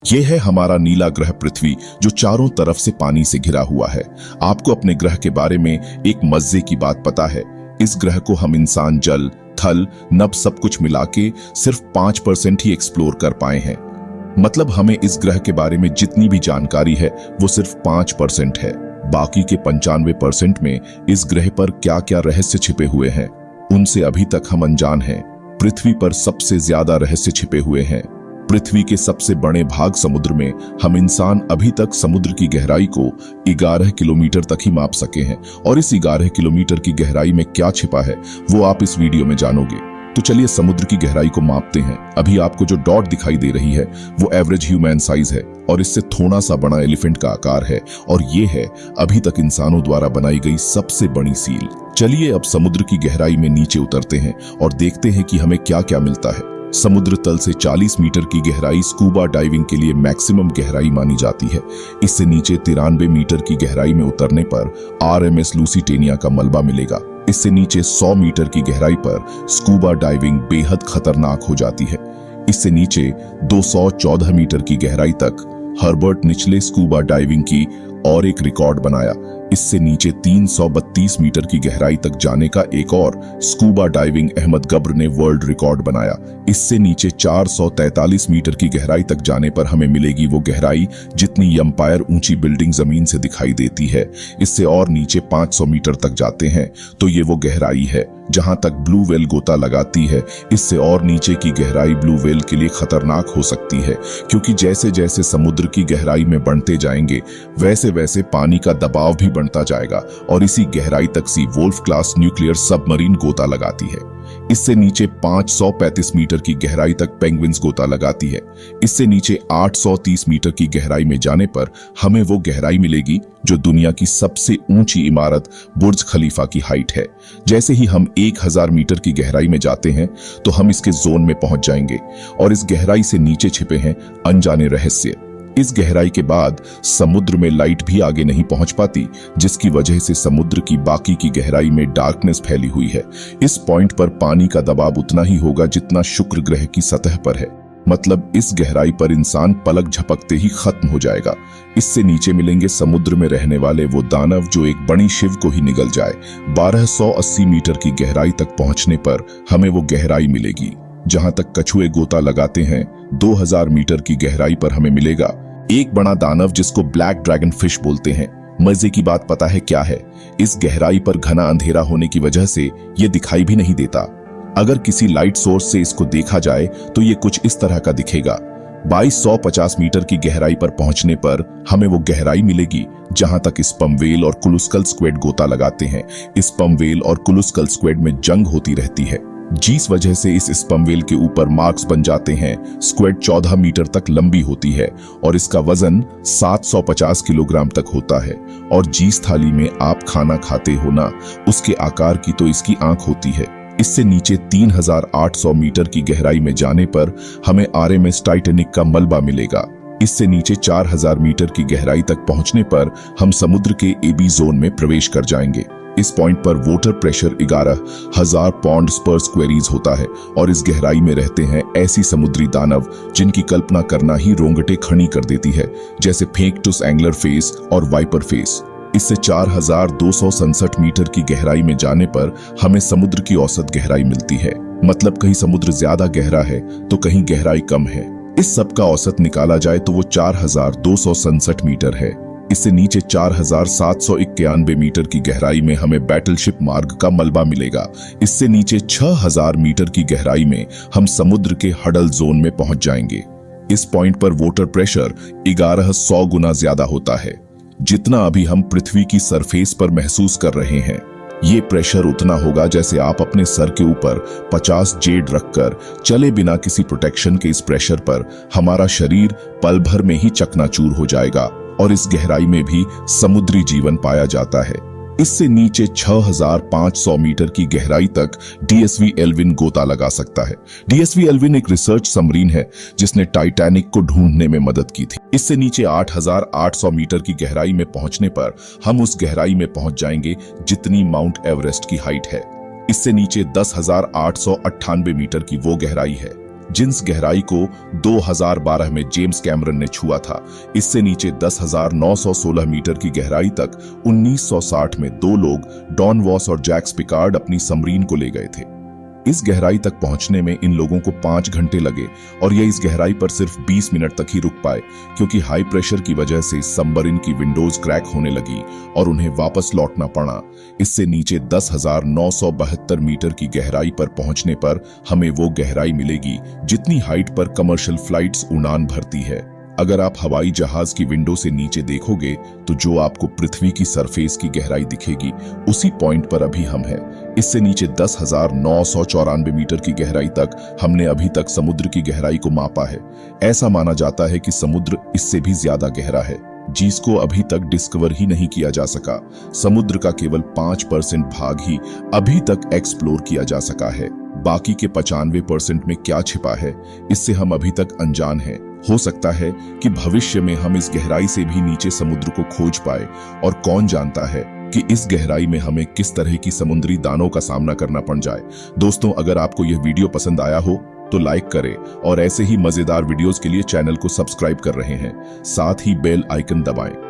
ये है हमारा नीला ग्रह पृथ्वी, जो चारों तरफ से पानी से घिरा हुआ है। आपको अपने ग्रह के बारे में एक मजे की बात पता है? इस ग्रह को हम इंसान जल, थल, नभ सब कुछ मिला के सिर्फ 5% ही एक्सप्लोर कर पाए हैं। मतलब हमें इस ग्रह के बारे में जितनी भी जानकारी है वो सिर्फ 5% है। बाकी के 95% में इस ग्रह पर क्या क्या रहस्य छिपे हुए हैं, उनसे अभी तक हम अनजान हैं। पृथ्वी पर सबसे ज्यादा रहस्य छिपे हुए हैं। पृथ्वी के सबसे बड़े भाग समुद्र में हम इंसान अभी तक समुद्र की गहराई को 11 किलोमीटर तक ही माप सके हैं, और इस 11 किलोमीटर की गहराई में क्या छिपा है वो आप इस वीडियो में जानोगे। तो चलिए समुद्र की गहराई को मापते हैं। अभी आपको जो डॉट दिखाई दे रही है वो एवरेज ह्यूमन साइज है, और इससे थोड़ा सा बड़ा एलिफेंट का आकार है, और ये है अभी तक इंसानों द्वारा बनाई गई सबसे बड़ी सील। चलिए अब समुद्र की गहराई में नीचे उतरते हैं और देखते हैं कि हमें क्या क्या मिलता है। समुद्र तल से 40 मीटर की गहराई स्कूबा डाइविंग के लिए मैक्सिमम गहराई मानी जाती है। इससे नीचे 93 मीटर की गहराई में उतरने पर RMS लूसिटेनिया का मलबा मिलेगा। इससे नीचे 100 मीटर की गहराई पर स्कूबा डाइविंग बेहद खतरनाक हो जाती है। इससे नीचे 214 मीटर की गहराई तक हर्बर्ट निचले स्कूबा डाइविंग की और एक रिकॉर्ड बनाया। इससे नीचे 332 मीटर की गहराई तक जाने का एक और स्कूबा डाइविंग अहमद गब्र ने वर्ल्ड रिकॉर्ड बनाया। इससे नीचे 443 मीटर की गहराई तक जाने पर हमें मिलेगी वो गहराई जितनी एम्पायर ऊंची बिल्डिंग जमीन से दिखाई देती है। इससे और नीचे 500 मीटर तक जाते हैं तो ये वो गहराई है जहां तक ब्लू व्हेल गोता लगाती है। इससे और नीचे की गहराई ब्लू व्हेल के लिए खतरनाक हो सकती है, क्योंकि जैसे जैसे समुद्र की गहराई में बढ़ते जाएंगे वैसे वैसे पानी का दबाव भी बढ़ता जाएगा, और इसी गहराई तक सी वोल्फ क्लास न्यूक्लियर सबमरीन गोता लगाती है। इससे नीचे 535 मीटर की गहराई तक पेंगुइन्स गोता लगाती है। इससे नीचे 830 मीटर की गहराई में जाने पर हमें वो गहराई मिलेगी जो दुनिया की सबसे ऊंची इमारत बुर्ज खलीफा की हाइट है। जैसे ही हम 1000 मीटर की गहराई में जाते हैं तो हम इसके जोन में पहुंच जाएंगे, और इस गहराई से नीचे छिपे हैं अनजाने रहस्य। इस गहराई के बाद समुद्र में लाइट भी आगे नहीं पहुंच पाती, जिसकी वजह से समुद्र की बाकी की गहराई में डार्कनेस फैली हुई है। इस पॉइंट पर पानी का दबाव उतना ही होगा जितना शुक्र ग्रह की सतह पर है। मतलब इस गहराई पर इंसान पलक झपकते ही खत्म हो जाएगा। इससे नीचे मिलेंगे समुद्र में रहने वाले वो दानव जो एक बड़ी शिव को ही निगल जाए। 1280 मीटर की गहराई तक पहुंचने पर हमें वो गहराई मिलेगी जहां तक कछुए गोता लगाते हैं। 2000 मीटर की गहराई पर हमें मिलेगा एक बड़ा दानव जिसको ब्लैक ड्रैगन फिश बोलते हैं। मजे की बात पता है क्या है? इस गहराई पर घना अंधेरा होने की वजह से ये दिखाई भी नहीं देता। अगर किसी लाइट सोर्स से इसको देखा जाए तो ये कुछ इस तरह का दिखेगा। 2250 मीटर की गहराई पर पहुंचने पर हमें वो गहराई मिलेगी जहां तक स्पर्म व्हेल और कुलुस्कल स्क्विड गोता लगाते हैं। स्पर्म व्हेल और कुलुस्कल स्क्विड में जंग होती रहती है, जिस वजह से इस स्पर्म व्हेल के ऊपर मार्क्स बन जाते हैं। स्क्विड 14 मीटर तक लंबी होती है और इसका वजन 750 किलोग्राम तक होता है, और जिस थाली में आप खाना खाते हो ना, उसके आकार की तो इसकी आंख होती है। इससे नीचे 3800 मीटर की गहराई में जाने पर हमें RMS टाइटैनिक का मलबा मिलेगा। इससे नीचे 4000 मीटर की गहराई तक पहुंचने पर हम समुद्र के AB जोन में प्रवेश कर जाएंगे। इस पॉइंट पर वाटर प्रेशर 11,000 पौंड्स पर स्क्वेरीज होता है, और इस गहराई में रहते हैं ऐसी समुद्री दानव जिनकी कल्पना करना ही रोंगटे खड़ी कर देती है, जैसे फेंकटुस एंगलर फेस और वाइपर फेस। इससे 4267 मीटर की गहराई में जाने पर हमें समुद्र की औसत गहराई मिलती है। मतलब कहीं समुद्र ज्यादा गहरा है तो कहीं गहराई कम है। इस सब का औसत निकाला जाए तो वो 4267 मीटर है। इससे नीचे 4791 मीटर की गहराई में हमें बैटलशिप मार्ग का मलबा मिलेगा। इससे नीचे 6000 मीटर की गहराई में हम समुद्र के हडल जोन में पहुंच जाएंगे। इस पॉइंट पर वाटर प्रेशर 1100 गुना ज्यादा होता है जितना अभी हम पृथ्वी की सरफेस पर महसूस कर रहे हैं। ये प्रेशर उतना होगा जैसे आप अपने सर के ऊपर 50 जेड रखकर चले बिना किसी प्रोटेक्शन के। इस प्रेशर पर हमारा शरीर पल भर में ही चकनाचूर हो जाएगा, और इस गहराई में भी समुद्री जीवन पाया जाता है। इससे नीचे 6500 मीटर की गहराई तक DSV एल्विन गोता लगा सकता है। DSV एल्विन एक रिसर्च सबमरीन है जिसने टाइटैनिक को ढूंढने में मदद की थी। इससे नीचे 8800 मीटर की गहराई में पहुंचने पर हम उस गहराई में पहुंच जाएंगे जितनी माउंट एवरेस्ट की हाइट है। इससे नीचे 10,898 मीटर की वो गहराई है जिस गहराई को 2012 में जेम्स कैमरन ने छुआ था। इससे नीचे 10,916 मीटर की गहराई तक 1960 में दो लोग डॉन वॉस और जैक्स पिकार्ड अपनी सबमरीन को ले गए थे। इस गहराई तक पहुंचने में इन लोगों को 5 घंटे लगे और ये इस गहराई पर सिर्फ 20 मिनट तक ही रुक पाए, क्योंकि हाई प्रेशर की वजह से सबमरीन की विंडोज क्रैक होने लगी और उन्हें वापस लौटना पड़ा। इससे नीचे 10,972 मीटर की गहराई पर पहुंचने पर हमें वो गहराई मिलेगी जितनी हाइट पर कमर्शियल फ्लाइट्स उड़ान भरती है। अगर आप हवाई जहाज की विंडो से नीचे देखोगे तो जो आपको पृथ्वी की सरफेस की गहराई दिखेगी, उसी पॉइंट पर अभी हम हैं। इससे नीचे 10,994 मीटर की गहराई तक हमने अभी तक समुद्र की गहराई को मापा है। ऐसा माना जाता है कि समुद्र इससे भी ज्यादा गहरा है, जिसको अभी तक डिस्कवर ही नहीं किया जा सका। समुद्र का केवल 5% भाग ही अभी तक एक्सप्लोर किया जा सका है। बाकी के 95% में क्या छिपा है, इससे हम अभी तक अनजान हैं। हो सकता है कि भविष्य में हम इस गहराई से भी नीचे समुद्र को खोज पाए, और कौन जानता है कि इस गहराई में हमें किस तरह की समुद्री दानों का सामना करना पड़ जाए। दोस्तों, अगर आपको यह वीडियो पसंद आया हो तो लाइक करें और ऐसे ही मजेदार वीडियोस के लिए चैनल को सब्सक्राइब कर रहे हैं, साथ ही बेल आइकन दबाएं।